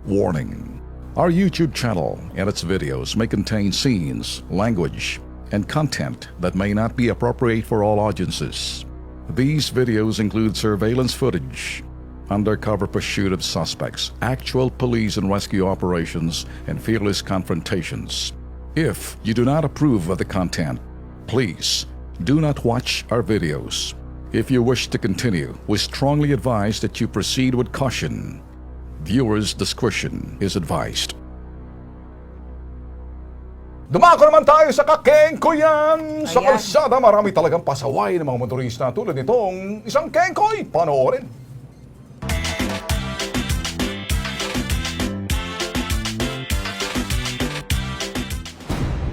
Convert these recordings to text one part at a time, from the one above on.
Warning: our YouTube channel and its videos may contain scenes, language, and content that may not be appropriate for all audiences. These videos include surveillance footage, undercover pursuit of suspects, actual police and rescue operations, and fearless confrontations. If you do not approve of the content, please do not watch our videos. If you wish to continue, we strongly advise that you proceed with caution. Viewers' discretion is advised. Dumako naman tayo sa kakengkoyan! Sa Ayan. kalsada, marami talagang pasaway ng mga motorista tulad nitong isang kengkoy. Panoorin!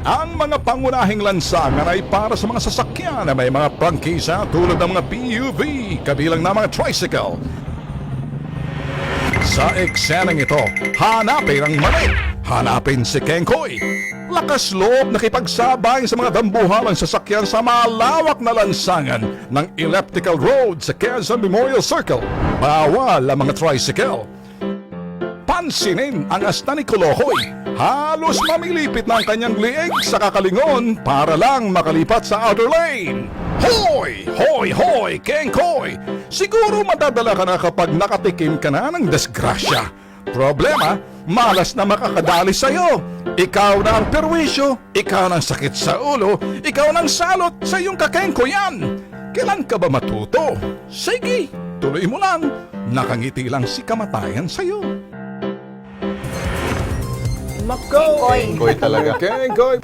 Ang mga pangunahing lansangan ay para sa mga sasakyan na may mga prangkisa tulad ng mga PUV, kabilang na mga tricycle. Sa eksenang ito, hanapin ang mali. Hanapin si Kengkoy. Lakas loob nakipagsabay sa mga dambuhalang sasakyan sa malawak na lansangan ng elliptical road sa Quezon Memorial Circle. Bawal ang mga tricycle. Pansinin ang asta ni Kolohoy. Halos mamilipit na ang kanyang liig sa kakalingon para lang makalipat sa outer lane. Hoy! Hoy! Hoy! Kengkoy! Siguro matadala ka na kapag nakatikim ka na ng disgrasya. Problema, malas na makakadali sa'yo. Ikaw na ang perwisyo, ikaw na ang sakit sa ulo, ikaw na ang salot sa iyong kakengkoyan. Kailan ka ba matuto? Sige, tuloy mo lang. Nakangiti lang si kamatayan sa'yo. Kengkoy. Kengkoy talaga. Kengkoy.